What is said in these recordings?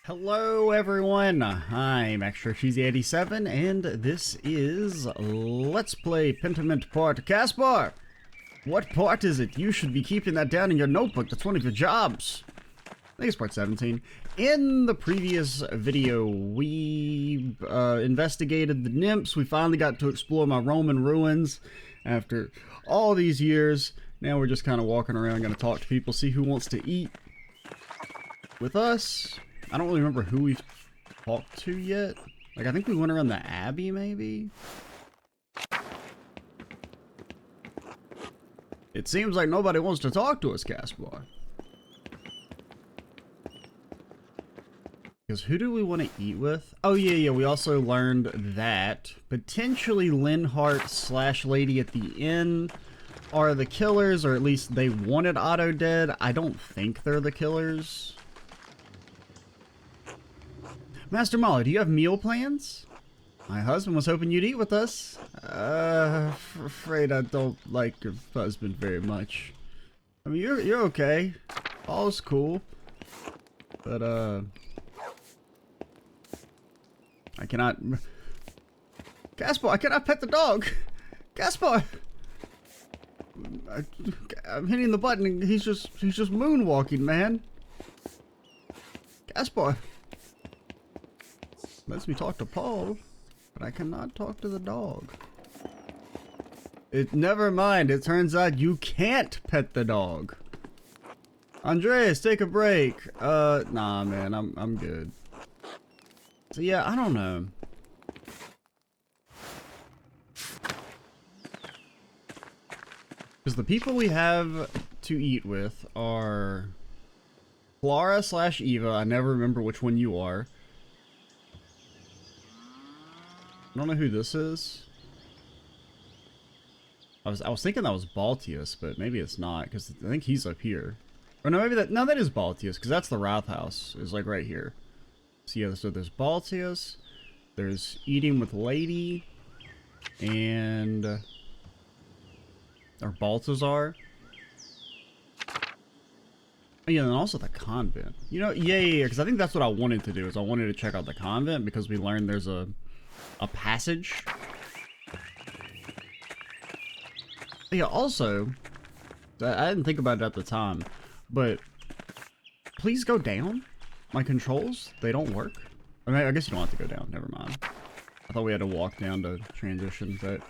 Hello everyone, I'm Extra Cheesy 87 and this is Let's Play Pentiment Part Caspar! What part is it? You should be keeping that down in your notebook, that's one of your jobs! I think it's part 17. In the previous video, we investigated the nymphs. We finally got to explore my Roman ruins after all these years. Now we're just kind of walking around, gonna talk to people, see who wants to eat with us. I don't really remember who we've talked to yet. Like, I think we went around the Abbey, maybe? It seems like nobody wants to talk to us, Caspar. Because who do we want to eat with? Oh, yeah, we also learned that potentially Linhart / Lady at the Inn are the killers, or at least they wanted Otto dead. I don't think they're the killers. Master Molly, do you have meal plans? My husband was hoping you'd eat with us. Afraid I don't like your husband very much. I mean, you're okay. All's cool. But, I cannot... Caspar, I cannot pet the dog! Caspar! I'm hitting the button and he's just moonwalking, man. Caspar! Lets me talk to Paul, but I cannot talk to the dog. Never mind, it turns out you can't pet the dog. Andreas, take a break. Nah, man, I'm good. So yeah, I don't know. Because the people we have to eat with are Clara / Eva. I never remember which one you are. I don't know who this is. I was thinking that was Baltius, but maybe it's not, because I think he's up here. Or no, maybe that is Baltius, because that's the Wrath House, is like right here. So yeah, so there's Baltius, there's Eating with Lady, and or Baltazar. Oh, yeah, and also the convent. You know, yeah, because I think that's what I wanted to do, is I wanted to check out the convent, because we learned there's a passage. Yeah, also, I didn't think about it at the time, but please go down. My controls, they don't work. I mean, I guess you don't have to go down, never mind. I thought we had to walk down to transition, but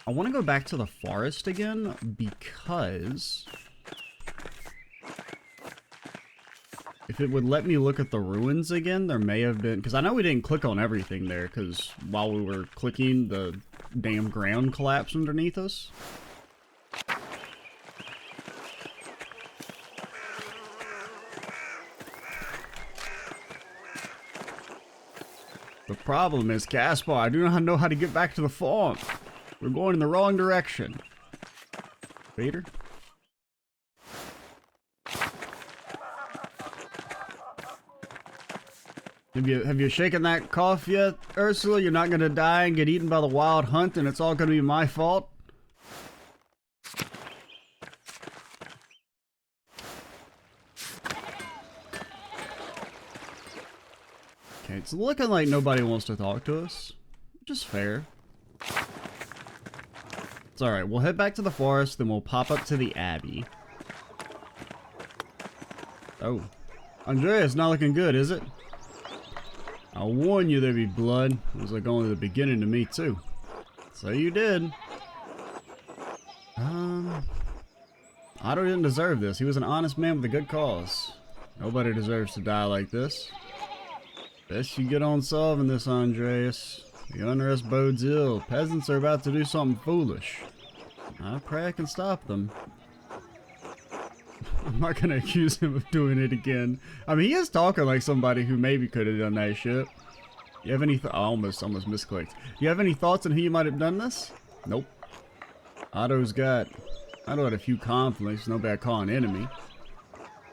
I want to go back to the forest again because if it would let me look at the ruins again, there may have been... Because I know we didn't click on everything there, because while we were clicking, the damn ground collapsed underneath us. The problem is, Caspar, I do not know how to get back to the farm. We're going in the wrong direction. Vader? Have you shaken that cough yet, Ursula? You're not gonna die and get eaten by the wild hunt and it's all gonna be my fault? Okay, it's looking like nobody wants to talk to us. Which is fair. It's alright, we'll head back to the forest, then we'll pop up to the Abbey. Oh. Andreas, not looking good, is it? I'll warn you there'd be blood. It was like only the beginning to me too. So you did. Otto didn't deserve this. He was an honest man with a good cause. Nobody deserves to die like this. Best you get on solving this, Andreas. The unrest bodes ill. Peasants are about to do something foolish. I pray I can stop them. I'm not gonna accuse him of doing it again. I mean, he is talking like somebody who maybe could have done that shit. You have any I almost misclicked. You have any thoughts on who you might have done this? Nope. Otto had a few conflicts, nobody I'd call an enemy.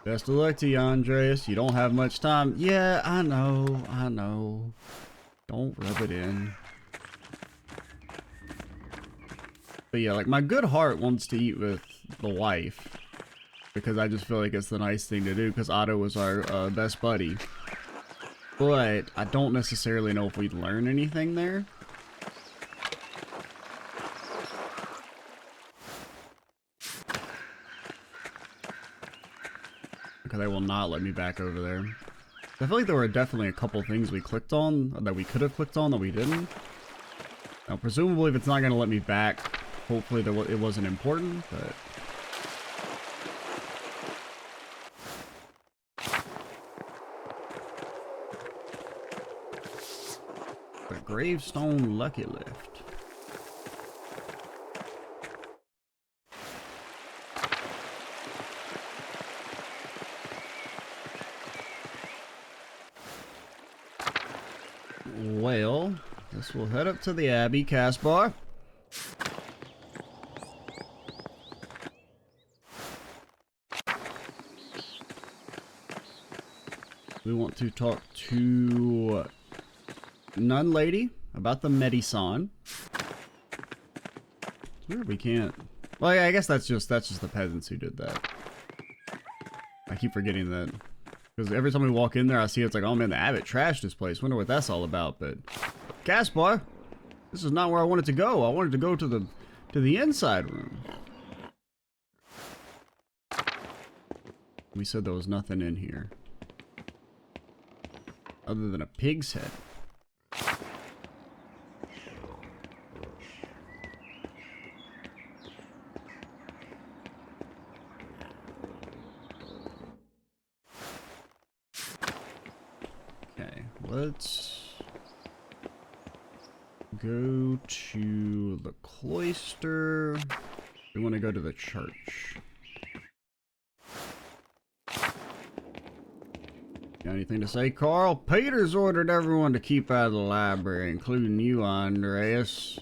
Best of luck to you, Andreas. You don't have much time. Yeah, I know. Don't rub it in. But yeah, like, my good heart wants to eat with the wife. because I just feel like it's the nice thing to do, because Otto was our best buddy. But I don't necessarily know if we'd learn anything there. Okay, they will not let me back over there. I feel like there were definitely a couple things we clicked on, that we could have clicked on, that we didn't. Now, presumably, if it's not going to let me back, hopefully it wasn't important, but... The Gravestone Lucky Lift. Well, this will head up to the Abbey, Caspar. We want to talk to Nun Lady about the Medicine. Weird we can't. Well, yeah, I guess that's just the peasants who did that. I keep forgetting that. Because every time we walk in there, I see it's like, oh man, the abbot trashed this place. Wonder what that's all about. But Caspar, this is not where I wanted to go. I wanted to go to the inside room. We said there was nothing in here other than a pig's head. Let's go to the cloister. We want to go to the church. Got anything to say, Carl? Peter's ordered everyone to keep out of the library, including you, Andreas.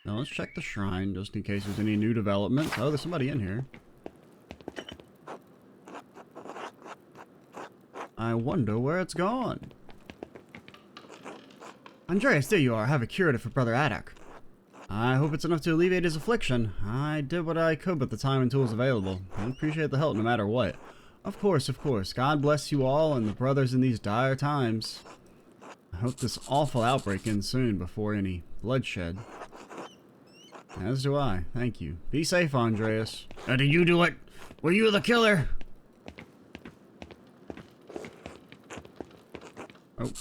Now let's check the shrine, just in case there's any new developments. Oh, there's somebody in here. I wonder where it's gone. Andreas, there you are. I have a curative for Brother Addock. I hope it's enough to alleviate his affliction. I did what I could with the time and tools available. I appreciate the help no matter what. Of course, of course. God bless you all and the brothers in these dire times. I hope this awful outbreak ends soon before any bloodshed. As do I. Thank you. Be safe, Andreas. Did you do it? Were you the killer? Oh.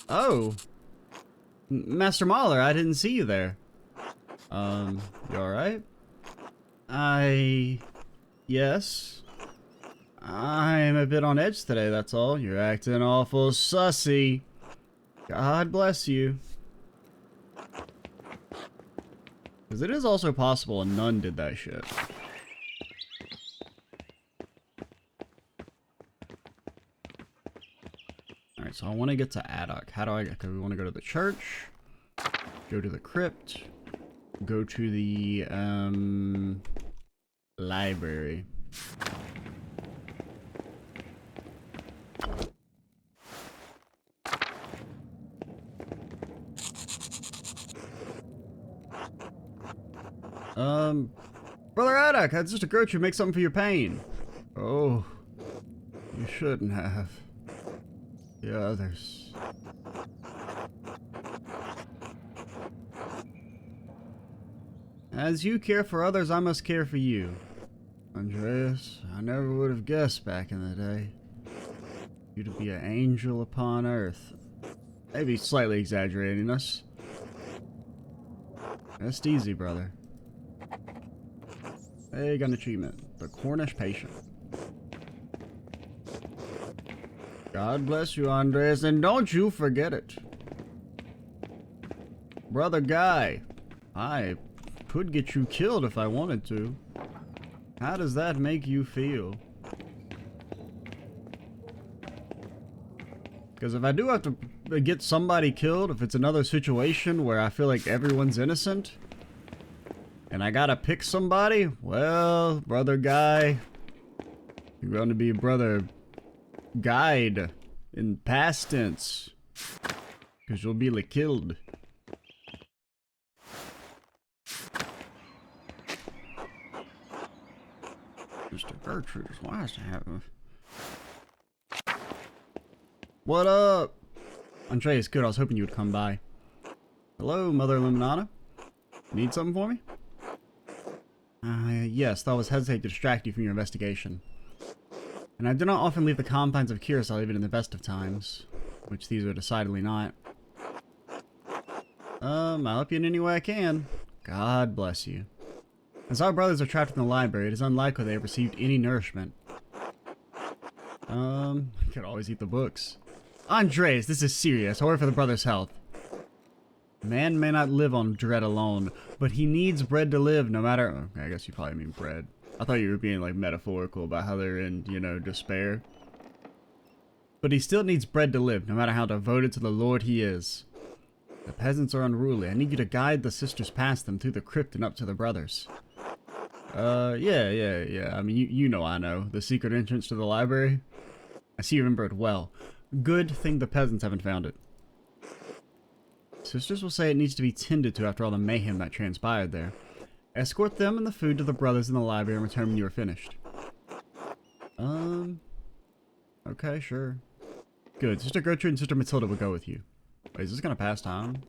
Oh. Master Mahler, I didn't see you there. You alright? Yes. I'm a bit on edge today, that's all. You're acting awful sussy. God bless you. Because it is also possible a nun did that shit. Alright, so I want to get to Addock. How do I get there? We want to go to the church, go to the crypt, go to the library. Brother Addock, had Sister Gertrude make something for your pain. Oh, you shouldn't have. The others. As you care for others, I must care for you. Andreas, I never would have guessed back in the day. You to be an angel upon earth. Maybe slightly exaggerating us. Rest easy, brother. Hey, got an achievement. The Cornish Patient. God bless you, Andreas, and don't you forget it. Brother Guy, I could get you killed if I wanted to. How does that make you feel? Because if I do have to get somebody killed, if it's another situation where I feel like everyone's innocent, and I gotta pick somebody, well, Brother Guy, you're going to be Brother Guide in past tense. Because you'll be killed. Mr. Gertrude, why is that? What up? Andreas, good. I was hoping you would come by. Hello, Mother Illuminata. Need something for me? Yes, thought I was hesitating to distract you from your investigation. And I do not often leave the confines of Curacao even in the best of times, which these are decidedly not. I'll help you in any way I can. God bless you. As our brothers are trapped in the library, it is unlikely they have received any nourishment. You could always eat the books. Andreas, this is serious. I worry for the brother's health. Man may not live on bread alone, but he needs bread to live no matter... Okay, I guess you probably mean bread. I thought you were being, like, metaphorical about how they're in, you know, despair. But he still needs bread to live, no matter how devoted to the Lord he is. The peasants are unruly. I need you to guide the sisters past them through the crypt and up to the brothers. Yeah. I mean, you know I know. The secret entrance to the library? I see you remember it well. Good thing the peasants haven't found it. Sisters will say it needs to be tended to after all the mayhem that transpired there. Escort them and the food to the brothers in the library and return when you are finished. Okay, sure. Good. Sister Gertrude and Sister Matilda will go with you. Wait, is this gonna pass time?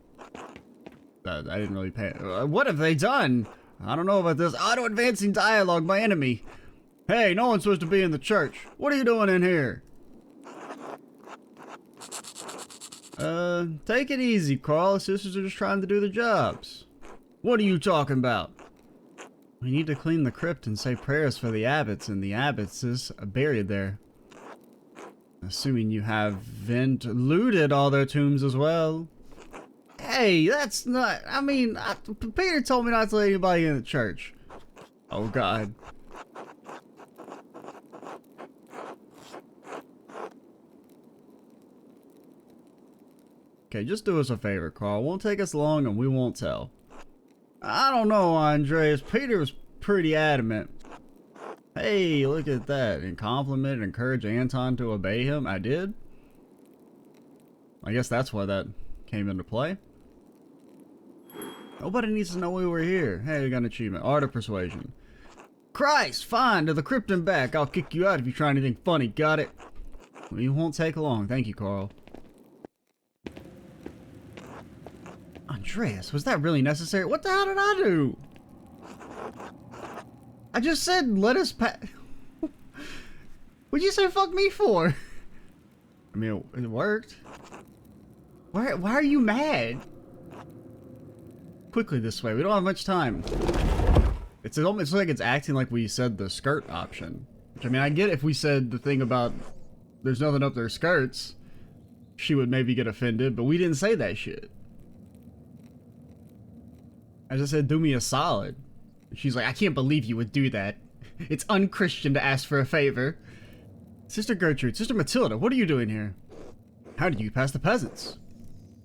I didn't really pay... what have they done? I don't know about this. Auto-advancing dialogue by enemy. Hey, no one's supposed to be in the church. What are you doing in here? Take it easy, Carl. The sisters are just trying to do their jobs. What are you talking about? We need to clean the crypt and say prayers for the abbots and the abbesses buried there. Assuming you haven't looted all their tombs as well. Hey, that's not... I mean, Peter told me not to let anybody in the church. Oh, God. Okay, just do us a favor, Carl. It won't take us long and we won't tell. I don't know, Andreas. Peter was pretty adamant. Hey, look at that. And compliment and encourage Anton to obey him. I did? I guess that's why that came into play. Nobody needs to know we were here. Hey, we got an achievement. Art of Persuasion. Christ, fine. To the crypt and back. I'll kick you out if you try anything funny. Got it? Well, it won't take long. Thank you, Carl. Andreas, was that really necessary? What the hell did I do? I just said let us What'd you say fuck me for? I mean, it worked. Why are you mad? Quickly this way, we don't have much time. It's almost like it's acting like we said the skirt option. Which, I mean, I get if we said the thing about there's nothing up their skirts, she would maybe get offended, but we didn't say that shit. I just said, do me a solid. She's like, I can't believe you would do that. It's unchristian to ask for a favor. Sister Gertrude, Sister Matilda, what are you doing here? How did you pass the peasants?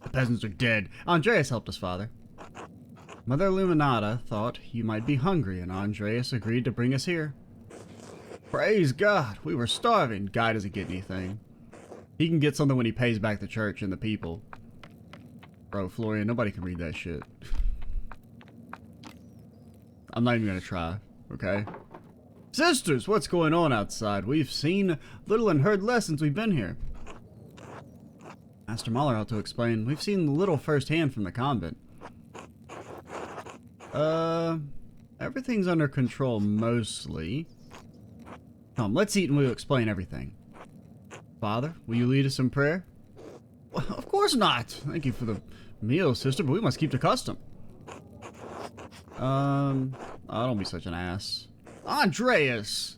The peasants are dead. Andreas helped us, Father. Mother Illuminata thought you might be hungry, and Andreas agreed to bring us here. Praise God, we were starving. Guy doesn't get anything. He can get something when he pays back the church and the people. Bro, Florian, nobody can read that shit. I'm not even gonna try, okay? Sisters, what's going on outside? We've seen little and heard less since we've been here. Master Mahler ought to explain. We've seen little firsthand from the convent. Everything's under control, mostly. Come, let's eat and we'll explain everything. Father, will you lead us in prayer? Well, of course not. Thank you for the meal, sister, but we must keep to custom. Oh, don't be such an ass. Andreas!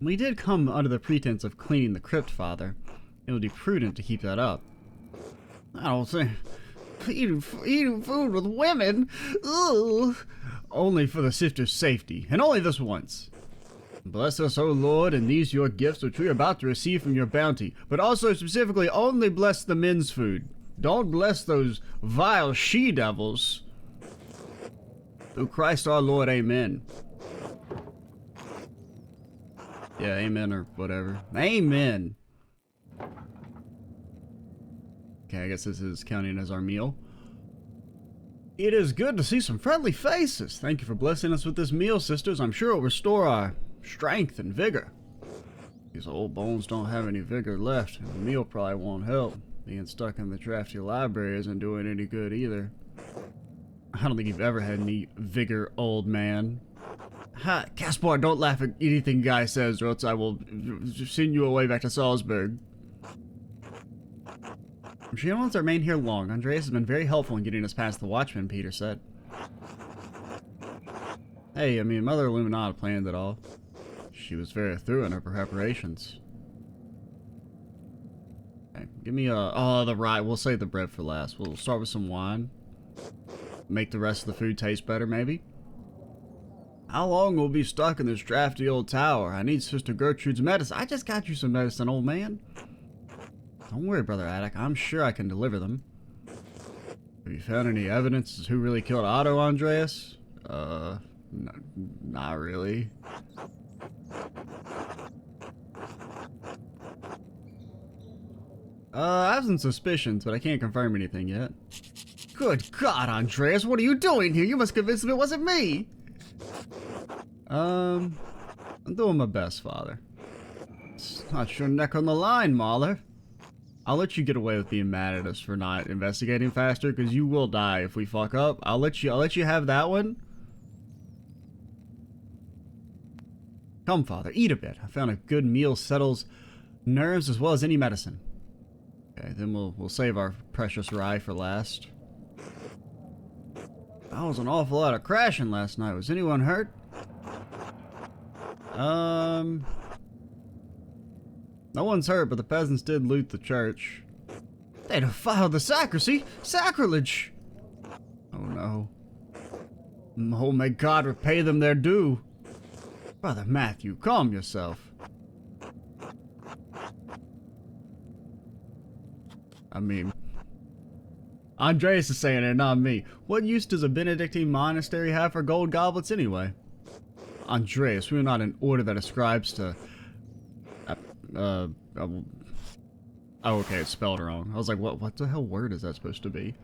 We did come under the pretense of cleaning the crypt, Father. It would be prudent to keep that up. I don't think... Eating food with women? Ugh. Only for the sister's safety, and only this once. Bless us, O Lord, and these your gifts which we are about to receive from your bounty, but also specifically only bless the men's food. Don't bless those vile she-devils. Through Christ our Lord, amen. Yeah, amen or whatever. Amen. Okay, I guess this is counting as our meal. It is good to see some friendly faces. Thank you for blessing us with this meal, sisters. I'm sure it will restore our strength and vigor. These old bones don't have any vigor left, and the meal probably won't help. Being stuck in the drafty library isn't doing any good either. I don't think you've ever had any vigor, old man. Ha! Caspar, don't laugh at anything Guy says, or else I will send you away back to Salzburg. She don't want to remain here long. Andreas has been very helpful in getting us past the Watchman, Peter said. Hey, I mean, Mother Illuminata planned it all. She was very thorough in her preparations. Okay, give me the rye. We'll save the bread for last. We'll start with some wine. Make the rest of the food taste better, maybe? How long will we be stuck in this drafty old tower? I need Sister Gertrude's medicine. I just got you some medicine, old man. Don't worry, Brother Attic. I'm sure I can deliver them. Have you found any evidence as to who really killed Otto, Andreas? Not really. I have some suspicions, but I can't confirm anything yet. Good God, Andreas, what are you doing here? You must convince me it wasn't me! I'm doing my best, Father. It's not your neck on the line, Mahler. I'll let you get away with being mad at us for not investigating faster, because you will die if we fuck up. I'll let you have that one. Come, Father, eat a bit. I found a good meal settles nerves as well as any medicine. Okay, then we'll save our precious rye for last. That was an awful lot of crashing last night. Was anyone hurt? No one's hurt, but the peasants did loot the church. They defiled the sacristy! Sacrilege! Oh no. Oh, may God repay them their due. Brother Matthew, calm yourself. I mean, Andreas is saying it, not me. What use does a Benedictine monastery have for gold goblets anyway? Andreas, we are not an order that ascribes to... oh, okay, it's spelled wrong. I was like, what the hell word is that supposed to be?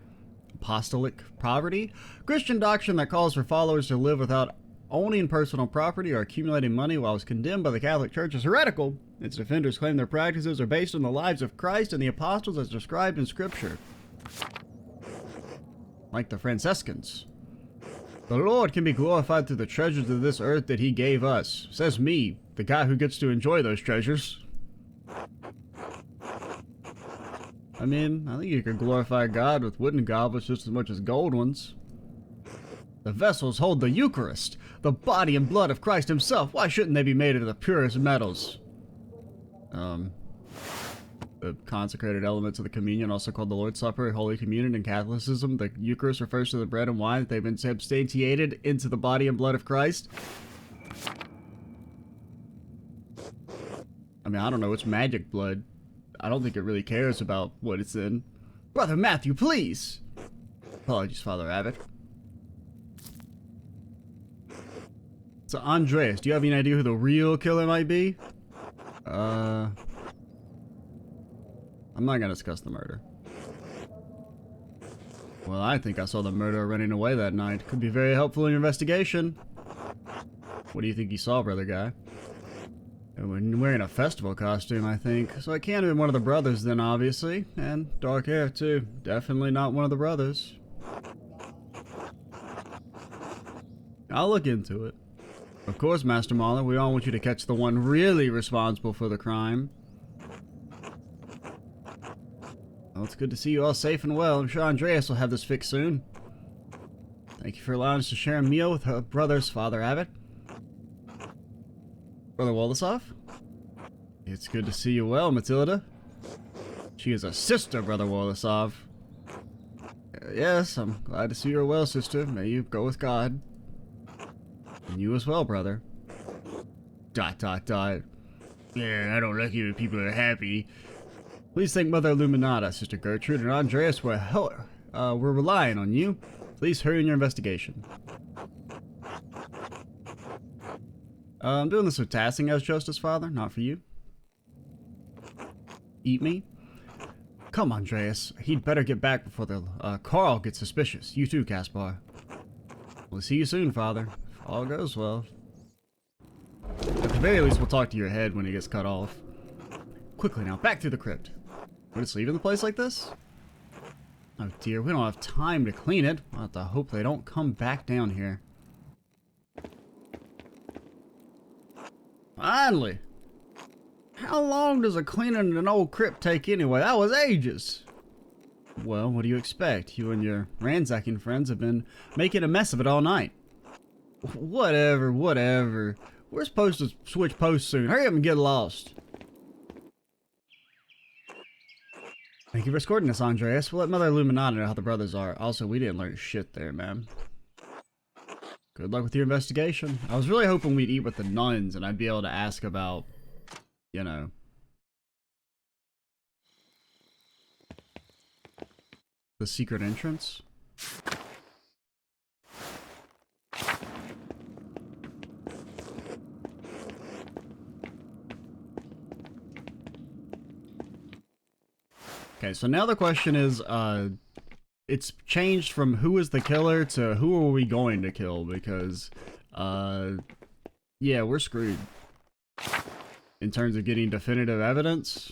Apostolic poverty? Christian doctrine that calls for followers to live without owning personal property or accumulating money while it's condemned by the Catholic Church is heretical. Its defenders claim their practices are based on the lives of Christ and the apostles as described in Scripture. Like the Franciscans. The Lord can be glorified through the treasures of this earth that he gave us. Says me, the guy who gets to enjoy those treasures. I mean, I think you can glorify God with wooden goblets just as much as gold ones. The vessels hold the Eucharist, the body and blood of Christ himself. Why shouldn't they be made of the purest metals? The consecrated elements of the communion, also called the Lord's Supper, Holy Communion in Catholicism. The Eucharist refers to the bread and wine that they've been substantiated into the body and blood of Christ. I mean, I don't know, it's magic blood. I don't think it really cares about what it's in. Brother Matthew, please! Apologies, Father Abbot. So, Andreas, do you have any idea who the real killer might be? I'm not gonna discuss the murder. Well, I think I saw the murderer running away that night. Could be very helpful in your investigation. What do you think you saw, Brother Guy? Wearing a festival costume, I think. So it can't have been one of the brothers then, obviously. And dark hair, too. Definitely not one of the brothers. I'll look into it. Of course, Master Mahler, we all want you to catch the one really responsible for the crime. Well, it's good to see you all safe and well. I'm sure Andreas will have this fixed soon. Thank you for allowing us to share a meal with her brothers, Father Abbot. Brother Władysław? It's good to see you well, Matilda. She is a sister, Brother Władysław. Yes, I'm glad to see you well, sister. May you go with God. And you as well, brother. ... Yeah, I don't like it when people are happy. Please thank Mother Illuminata, Sister Gertrude, and Andreas. We're relying on you. Please hurry in your investigation. I'm doing this with Tassing as Justice, Father, not for you. Eat me? Come, Andreas. He'd better get back before the Carl gets suspicious. You too, Caspar. We'll see you soon, Father. If all goes well. At the very least, we'll talk to your head when he gets cut off. Quickly now, back through the crypt. We're just leaving the place like this? Oh dear, we don't have time to clean it. I'll have to hope they don't come back down here. Finally! How long does a cleaning an old crypt take anyway? That was ages! Well, what do you expect? You and your ransacking friends have been making a mess of it all night. Whatever, whatever. We're supposed to switch posts soon. Hurry up and get lost. Thank you for escorting us, Andreas. We'll let Mother Illuminati know how the brothers are. Also, we didn't learn shit there, man. Good luck with your investigation. I was really hoping we'd eat with the nuns and I'd be able to ask about, you know, the secret entrance. Okay, so now the question is, it's changed from who is the killer to who are we going to kill, because, yeah, we're screwed. In terms of getting definitive evidence.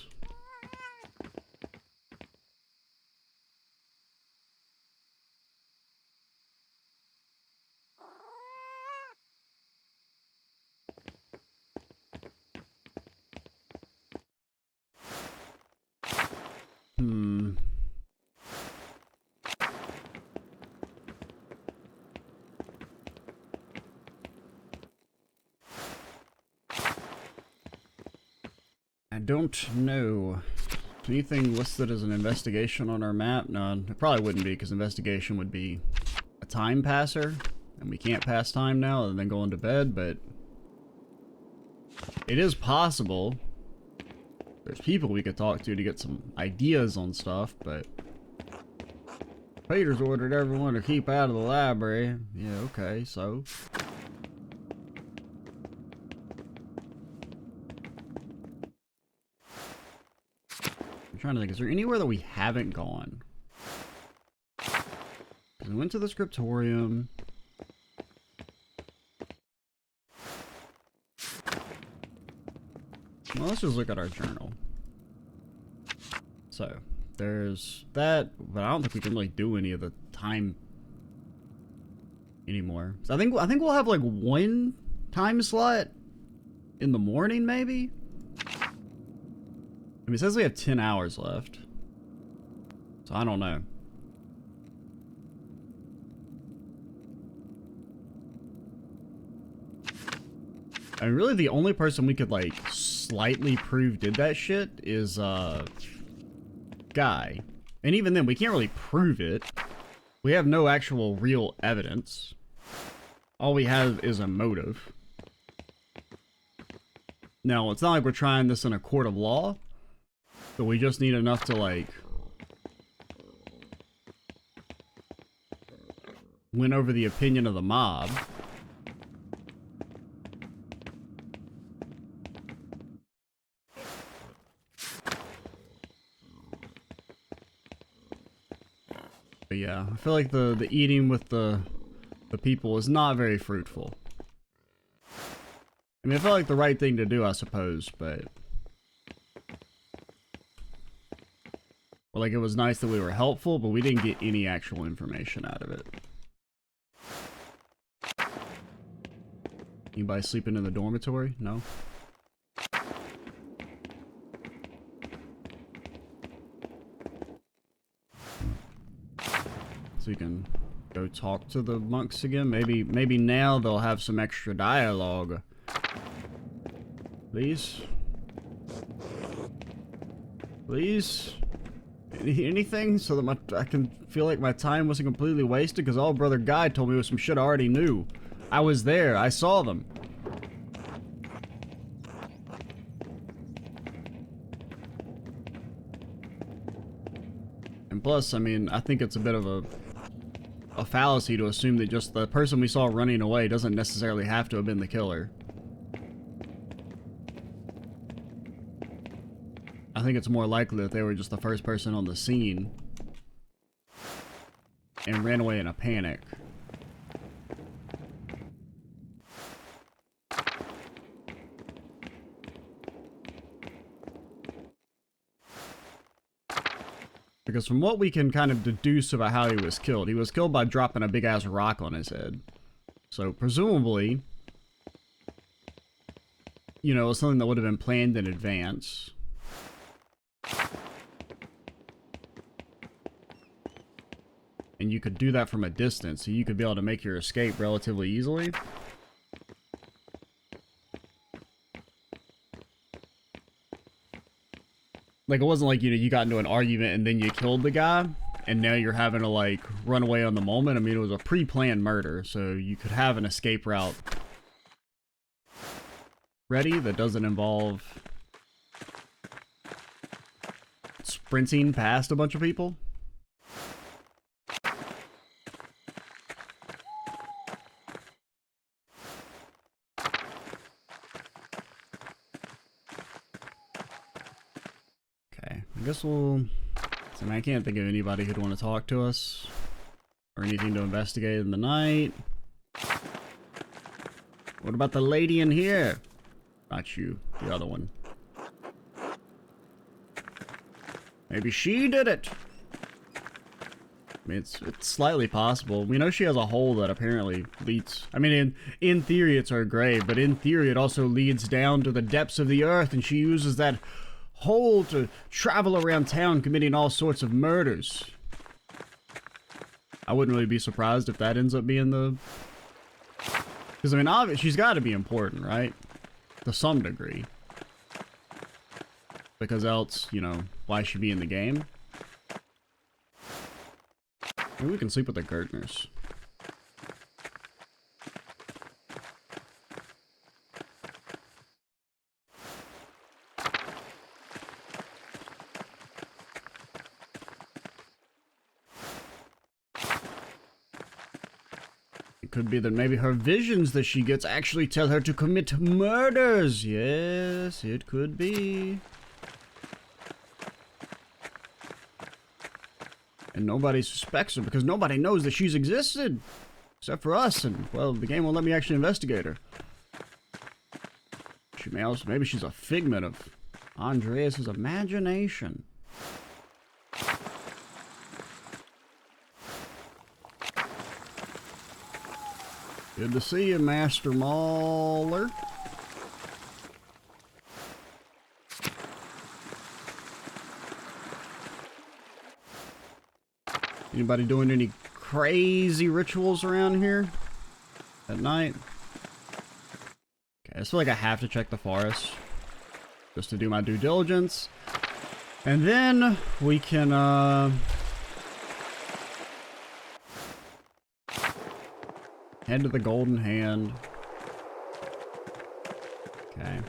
I don't know. Anything listed as an investigation on our map? No, it probably wouldn't be, because investigation would be a time passer, and we can't pass time now and then go into bed, but it is possible. There's people we could talk to get some ideas on stuff, but Peter's ordered everyone to keep out of the library. Yeah, okay, so... I'm trying to think, is there anywhere that we haven't gone? We went to the scriptorium. Well, let's just look at our journal. So, there's that, but I don't think we can really do any of the time anymore. So I think we'll have like one time slot in the morning, maybe? I mean, it says we have 10 hours left. So I don't know. I mean, really the only person we could like slightly prove did that shit is Guy. And even then, we can't really prove it. We have no actual real evidence. All we have is a motive. Now, it's not like we're trying this in a court of law. But we just need enough to, like, win over the opinion of the mob. But yeah, I feel like the eating with the people is not very fruitful. I mean, I feel like the right thing to do, I suppose, but... Well, like, it was nice that we were helpful, but we didn't get any actual information out of it. Anybody sleeping in the dormitory? No? So you can go talk to the monks again? Maybe now they'll have some extra dialogue. Please? Please? Anything so that I can feel like my time wasn't completely wasted, because all Brother Guy told me was some shit I already knew. I was there. I saw them. And plus, I mean, I think it's a bit of a fallacy to assume that just the person we saw running away doesn't necessarily have to have been the killer. I think it's more likely that they were just the first person on the scene and ran away in a panic. because from what we can kind of deduce about how he was killed by dropping a big-ass rock on his head. So, presumably, you know, something that would have been planned in advance. And you could do that from a distance, so you could be able to make your escape relatively easily. Like, it wasn't like, you know, you got into an argument and then you killed the guy, and now you're having to, like, run away on the moment. I mean, it was a pre-planned murder, so you could have an escape route ready that doesn't involve sprinting past a bunch of people. Okay, I guess we'll... I mean, I can't think of anybody who'd want to talk to us or anything to investigate in the night. What about the lady in here? Not you, the other one. Maybe she did it. I mean, it's slightly possible. We know she has a hole that apparently leads... I mean, in theory, it's her grave, but in theory, it also leads down to the depths of the earth, and she uses that hole to travel around town committing all sorts of murders. I wouldn't really be surprised if that ends up being the... Because, I mean, obviously, she's got to be important, right? To some degree. Because else, you know, why should she be in the game? Maybe we can sleep with the Gertners. It could be that maybe her visions that she gets actually tell her to commit murders. Yes, it could be. And nobody suspects her because nobody knows that she's existed. Except for us, and, well, the game won't let me actually investigate her. She may also, maybe she's a figment of Andreas's imagination. Good to see you, Master Mauler. Anybody doing any crazy rituals around here at night? Okay, I feel like I have to check the forest just to do my due diligence. And then we can, head to the Golden Hand. Okay.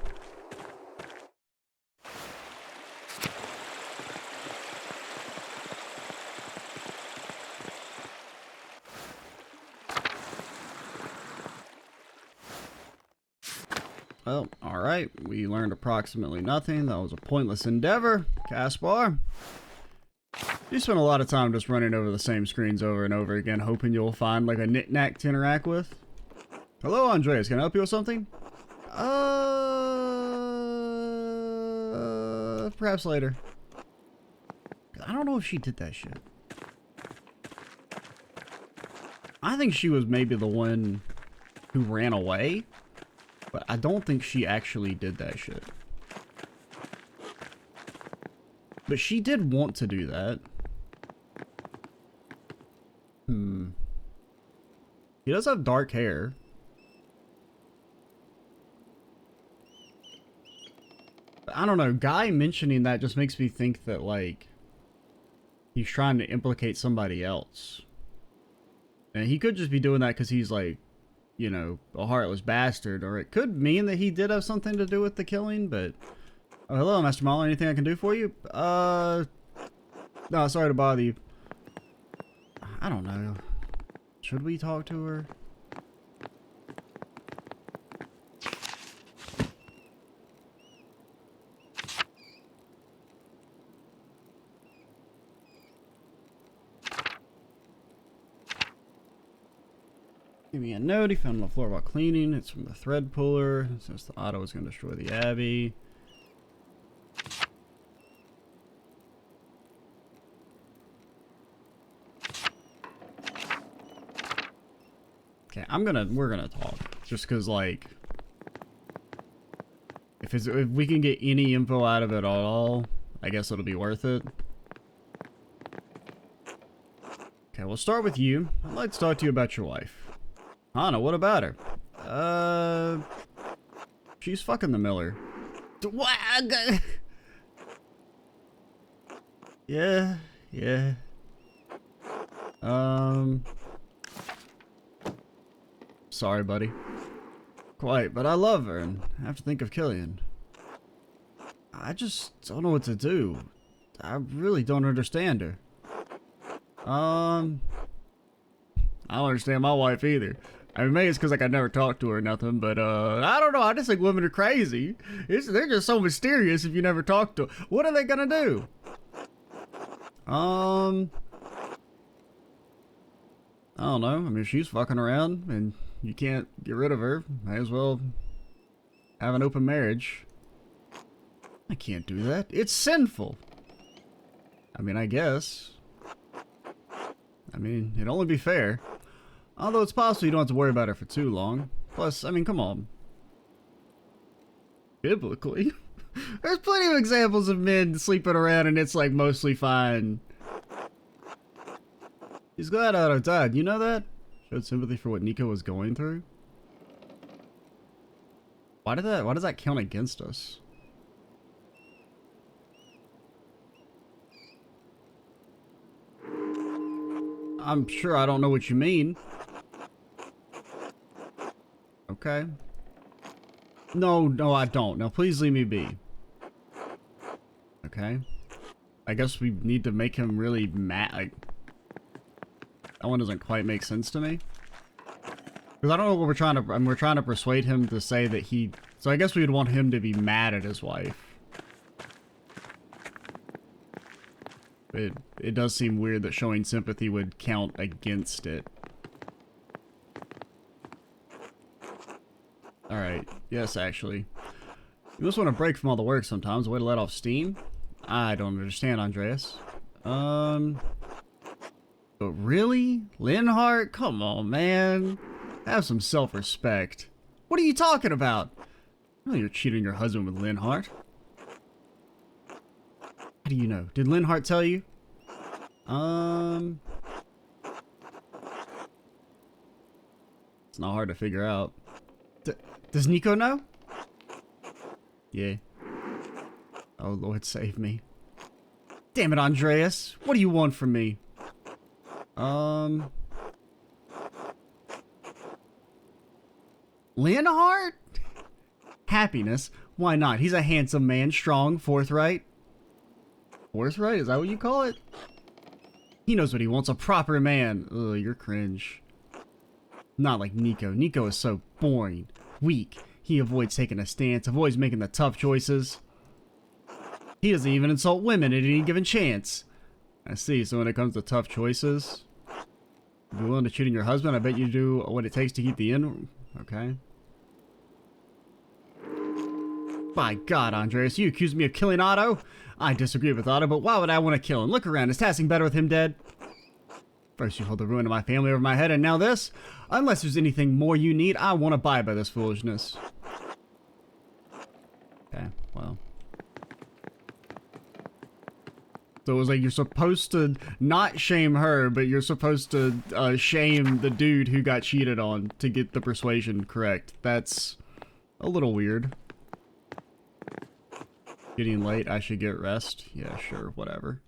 Well, alright. We learned approximately nothing. That was a pointless endeavor, Caspar. You spend a lot of time just running over the same screens over and over again, hoping you'll find, like, a knick-knack to interact with. Hello, Andreas. Can I help you with something? Perhaps later. I don't know if she did that shit. I think she was maybe the one who ran away, but I don't think she actually did that shit. But she did want to do that. He does have dark hair. But I don't know, Guy mentioning that just makes me think that, like, he's trying to implicate somebody else. And he could just be doing that because he's, like, you know, a heartless bastard. Or it could mean that he did have something to do with the killing, but... Oh, hello, Master Mahler. Anything I can do for you? No, sorry to bother you. I don't know. Should we talk to her? Give me a note. He found on the floor while cleaning. It's from the thread puller. It says the auto is going to destroy the Abbey. Alright, we're gonna talk. Just cause like, if we can get any info out of it at all, I guess it'll be worth it. Okay, we'll start with you. I'd like to talk to you about your wife. Hannah, what about her? She's fucking the Miller. Yeah. Sorry, buddy. Quite, but I love her and I have to think of Killian. I just don't know what to do. I really don't understand her. I don't understand my wife either. I mean, maybe it's because like I never talked to her or nothing, but I don't know. I just think women are crazy. They're just so mysterious if you never talk to them. What are they gonna do? I don't know. I mean, if she's fucking around and you can't get rid of her, might as well have an open marriage. I can't do that. It's sinful. I mean, I guess. I mean, it'd only be fair. Although it's possible you don't have to worry about her for too long. Plus, I mean, come on. Biblically, there's plenty of examples of men sleeping around and it's like mostly fine. He's glad Otto died. You know that? Showed sympathy for what Nico was going through. Why does that count against us? I'm sure I don't know what you mean. Okay. No, I don't. Now please leave me be. Okay. I guess we need to make him really mad. Like, that one doesn't quite make sense to me. Because I don't know what we're trying to... I mean, we're trying to persuade him to say that he... So I guess we would want him to be mad at his wife. It does seem weird that showing sympathy would count against it. Alright. Yes, actually. You just want to break from all the work sometimes. A way to let off steam? I don't understand, Andreas. But really? Linhart? Come on, man. Have some self-respect. What are you talking about? Oh, you're cheating your husband with Linhart. How do you know? Did Linhart tell you? It's not hard to figure out. Does Nico know? Yeah. Oh, Lord, save me. Damn it, Andreas. What do you want from me? Linhart? Happiness? Why not? He's a handsome man, strong, forthright. Forthright? Is that what you call it? He knows what he wants, a proper man. Ugh, you're cringe. Not like Nico. Nico is so boring, weak. He avoids taking a stance, avoids making the tough choices. He doesn't even insult women at any given chance. I see, so when it comes to tough choices, you're willing to cheat on your husband? I bet you do what it takes to keep the end. Okay. By God, Andreas, you accuse me of killing Otto? I disagree with Otto, but why would I want to kill him? Look around, is Tassing better with him dead? First you hold the ruin of my family over my head, and now this? Unless there's anything more you need, I won't abide by this foolishness. Okay, well. So it was like you're supposed to not shame her, but you're supposed to shame the dude who got cheated on to get the persuasion correct. That's a little weird. Getting late, I should get rest. Yeah, sure, whatever.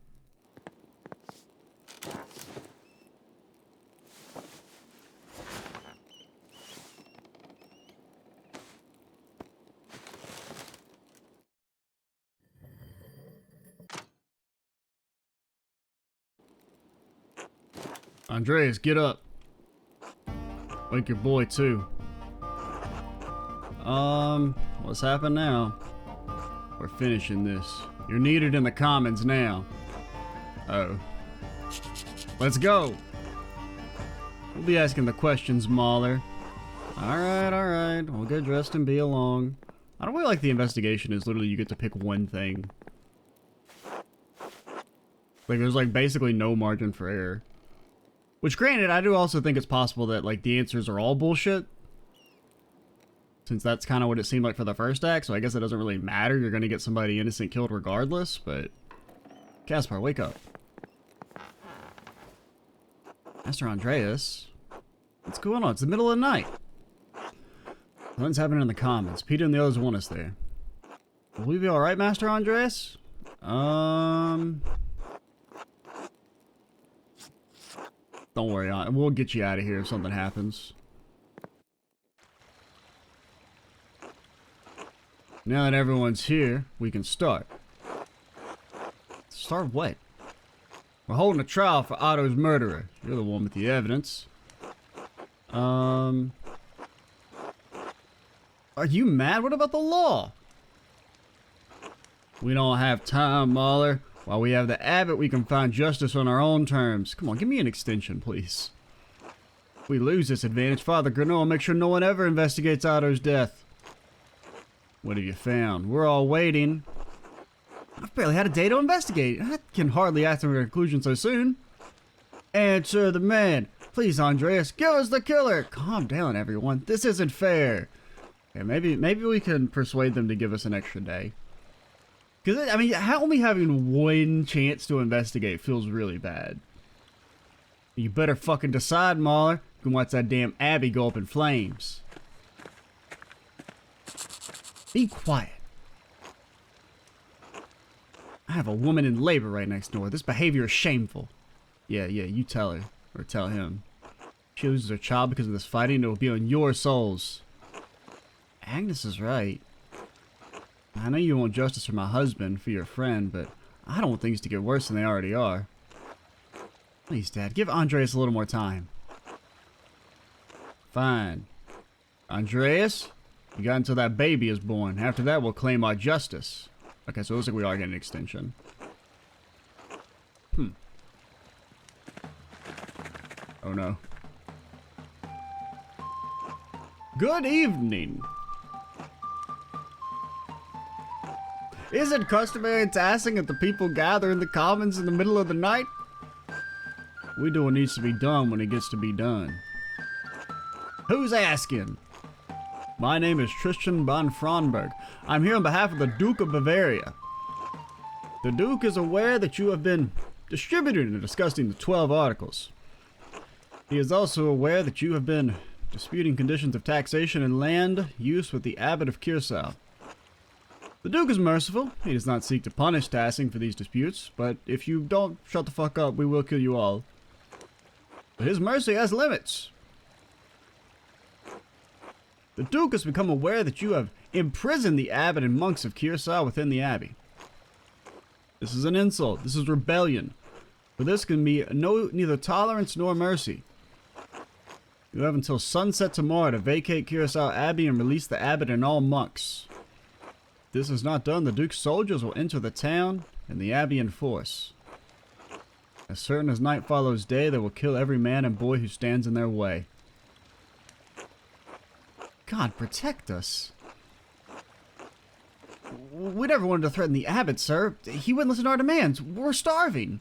Andreas, get up. Wake your boy too. What's happened now? We're finishing this. You're needed in the commons now. Oh. Let's go! We'll be asking the questions, Mahler. Alright. We'll get dressed and be along. I don't really like the investigation is literally you get to pick one thing. Like, there's like basically no margin for error. Which, granted, I do also think it's possible that, like, the answers are all bullshit. Since that's kind of what it seemed like for the first act, so I guess it doesn't really matter. You're going to get somebody innocent killed regardless, but... Caspar, wake up. Master Andreas? What's going on? It's the middle of the night. Something's happening in the commons. Peter and the others want us there. Will we be alright, Master Andreas? Don't worry, we'll get you out of here if something happens. Now that everyone's here, we can start. Start what? We're holding a trial for Otto's murderer. You're the one with the evidence. Are you mad? What about the law? We don't have time, Mahler. While we have the abbot, we can find justice on our own terms. Come on, give me an extension, please. If we lose this advantage, Father Granot will make sure no one ever investigates Otto's death. What have you found? We're all waiting. I've barely had a day to investigate. I can hardly ask them a conclusion so soon. Answer the man. Please, Andreas, give us the killer. Calm down, everyone. This isn't fair. Okay, maybe we can persuade them to give us an extra day. Because, I mean, only having one chance to investigate feels really bad. You better fucking decide, Mahler. You can watch that damn abbey go up in flames. Be quiet. I have a woman in labor right next door. This behavior is shameful. Yeah, you tell her. Or tell him. If she loses her child because of this fighting, it will be on your souls. Agnes is right. I know you want justice for my husband, for your friend, but I don't want things to get worse than they already are. Please, Dad, give Andreas a little more time. Fine. Andreas, you got until that baby is born. After that, we'll claim our justice. Okay, so it looks like we are getting an extension. Oh no. Good evening. Is it customary in Tassing that the people gather in the commons in the middle of the night? We do what needs to be done when it gets to be done. Who's asking? My name is Tristan von Frauenberg. I'm here on behalf of the Duke of Bavaria. The Duke is aware that you have been distributing and discussing the 12 articles. He is also aware that you have been disputing conditions of taxation and land use with the Abbot of Kirsau. The Duke is merciful. He does not seek to punish Tassing for these disputes, but if you don't shut the fuck up, we will kill you all. But his mercy has limits. The Duke has become aware that you have imprisoned the abbot and monks of Kirsau within the abbey. This is an insult. This is rebellion. For this can be neither tolerance nor mercy. You have until sunset tomorrow to vacate Kirsau Abbey and release the abbot and all monks. If this is not done, the Duke's soldiers will enter the town and the abbey in force. As certain as night follows day, they will kill every man and boy who stands in their way. God, protect us. We never wanted to threaten the abbot, sir. He wouldn't listen to our demands. We're starving.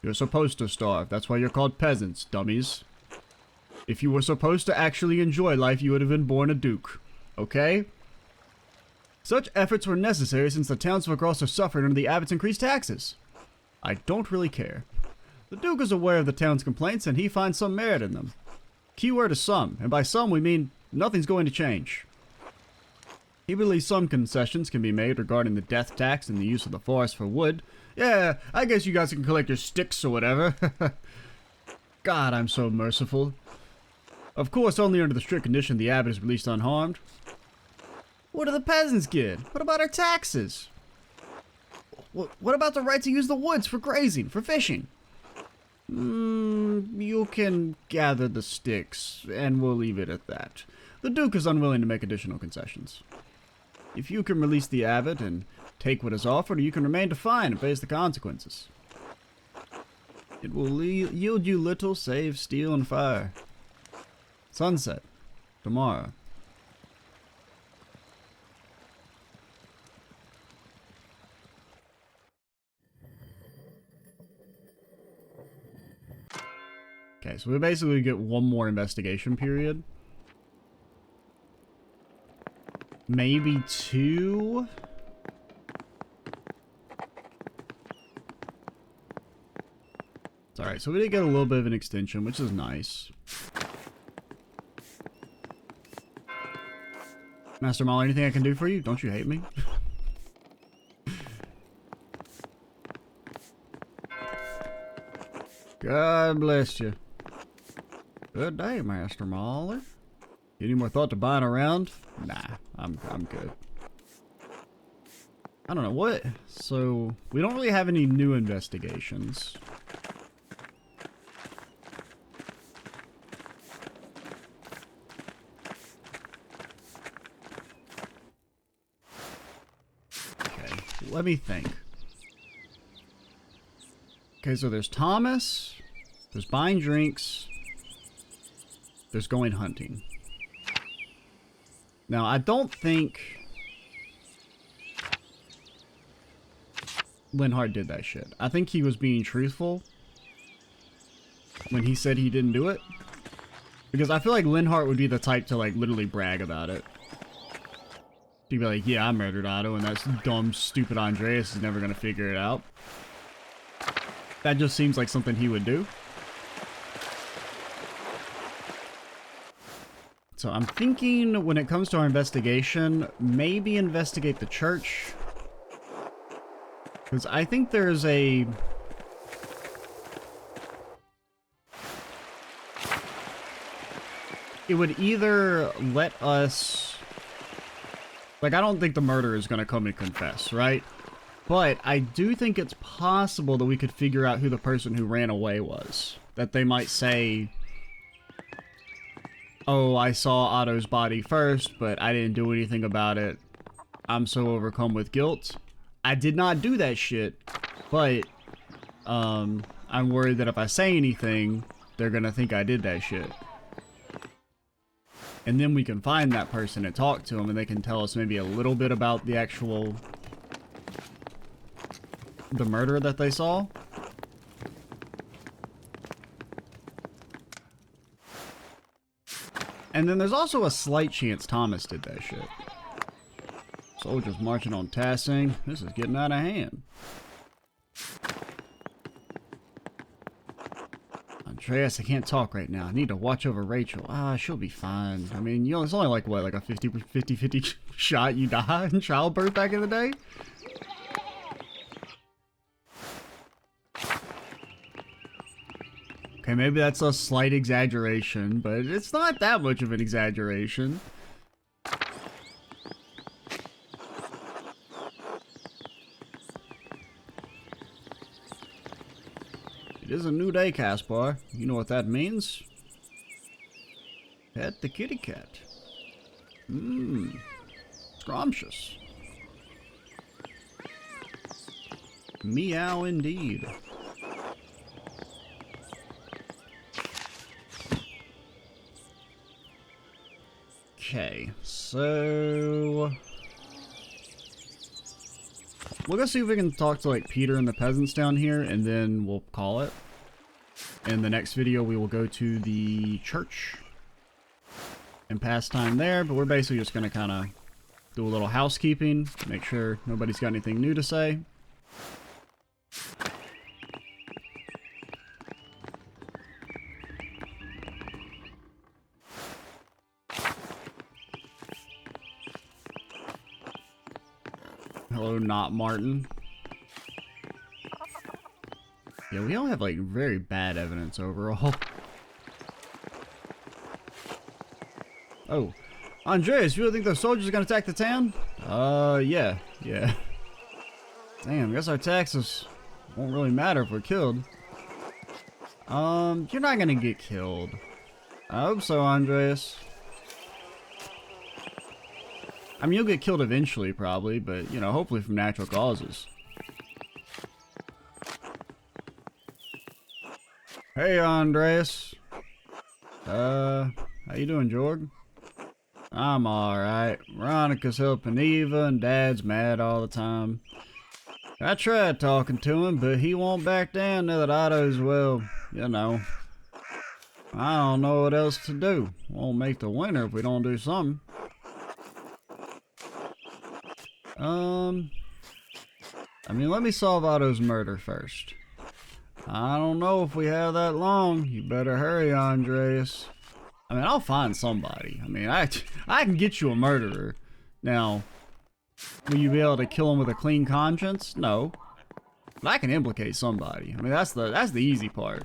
You're supposed to starve. That's why you're called peasants, dummies. If you were supposed to actually enjoy life, you would have been born a duke. Okay? Such efforts were necessary since the townsfolk are also suffering under the abbot's increased taxes. I don't really care. The Duke is aware of the town's complaints, and he finds some merit in them. Keyword is some, and by some we mean nothing's going to change. He believes some concessions can be made regarding the death tax and the use of the forest for wood. Yeah, I guess you guys can collect your sticks or whatever. God, I'm so merciful. Of course, only under the strict condition the abbot is released unharmed. What do the peasants get? What about our taxes? What about the right to use the woods for grazing, for fishing? You can gather the sticks, and we'll leave it at that. The Duke is unwilling to make additional concessions. If you can release the abbot and take what is offered, you can remain defiant and face the consequences. It will yield you little save steel and fire. Sunset. Tomorrow. Okay, so we basically get one more investigation period. Maybe two? It's alright, so we did get a little bit of an extension, which is nice. Master Molly, anything I can do for you? Don't you hate me? God bless you. Good day, Master Molly. Any more thought to buying around? Nah, I'm good. I don't know what. So we don't really have any new investigations. Okay, let me think. Okay, so there's Thomas, there's buying drinks, there's going hunting. Now, I don't think Linhart did that shit. I think he was being truthful when he said he didn't do it. Because I feel like Linhart would be the type to, like, literally brag about it. He'd be like, yeah, I murdered Otto, and that dumb, stupid Andreas is never gonna figure it out. That just seems like something he would do. So I'm thinking when it comes to our investigation, maybe investigate the church. Because I think there's a... It would either let us... Like, I don't think the murderer is going to come and confess, right? But I do think it's possible that we could figure out who the person who ran away was. That they might say... Oh, I saw Otto's body first, but I didn't do anything about it. I'm so overcome with guilt. I did not do that shit, but I'm worried that if I say anything, they're gonna think I did that shit. And then we can find that person and talk to them, and they can tell us maybe a little bit about the actual... the murder that they saw. And then there's also a slight chance Thomas did that shit. Soldiers marching on Tassing. This is getting out of hand. Andreas, I can't talk right now. I need to watch over Rachel. Ah, she'll be fine. I mean, you know, it's only like, what, like a 50-50 shot you die in childbirth back in the day? Okay, maybe that's a slight exaggeration, but it's not that much of an exaggeration. It is a new day, Caspar. You know what that means? Pet the kitty cat. Mmm. Scrumptious. Meow indeed. Okay, so... we'll go see if we can talk to, like, Peter and the peasants down here, and then we'll call it. In the next video, we will go to the church and pass time there, but we're basically just going to kind of do a little housekeeping, make sure nobody's got anything new to say. Hello, not Martin. Yeah, we all have, like, very bad evidence overall. Oh. Andreas, you really think those soldiers are gonna attack the town? Yeah. Damn, I guess our taxes won't really matter if we're killed. You're not gonna get killed. I hope so, Andreas. I mean, you'll get killed eventually, probably, but, you know, hopefully from natural causes. Hey, Andreas. How you doing, Jorg? I'm alright. Veronica's helping Eva, and Dad's mad all the time. I tried talking to him, but he won't back down now that Otto's, well, you know. I don't know what else to do. Won't make the winner if we don't do something. I mean, let me solve Otto's murder first. I don't know if we have that long. You better hurry, Andreas. I mean, I'll find somebody. I mean, I can get you a murderer. Now, will you be able to kill him with a clean conscience? No. But I can implicate somebody. I mean, that's the easy part.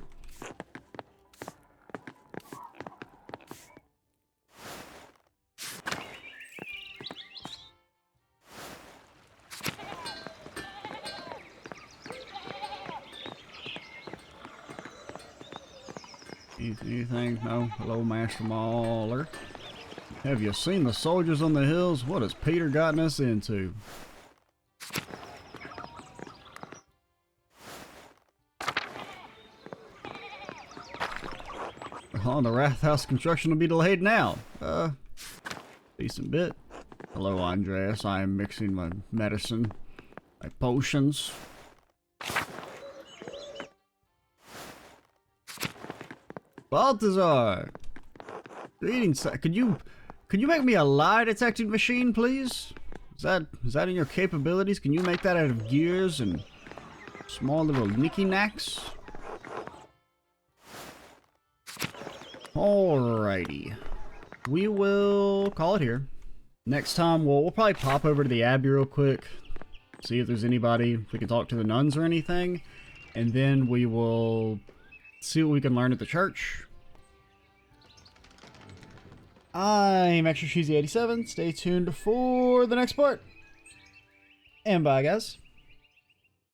Anything? No? Hello, Master Mauler. Have you seen the soldiers on the hills? What has Peter gotten us into? Oh, the Wrath House construction will be delayed now. Decent bit. Hello, Andreas. I am mixing my medicine, my potions. Balthazar! Greetings. Could you make me a lie detecting machine, please? Is that in your capabilities? Can you make that out of gears and small little nicky knacks? Alrighty. We will call it here. Next time we'll probably pop over to the Abbey real quick. See if there's anybody, if we can talk to the nuns or anything. And then we will see what we can learn at the church. I'm Extra Cheesy 87. Stay tuned for the next part. And bye, guys.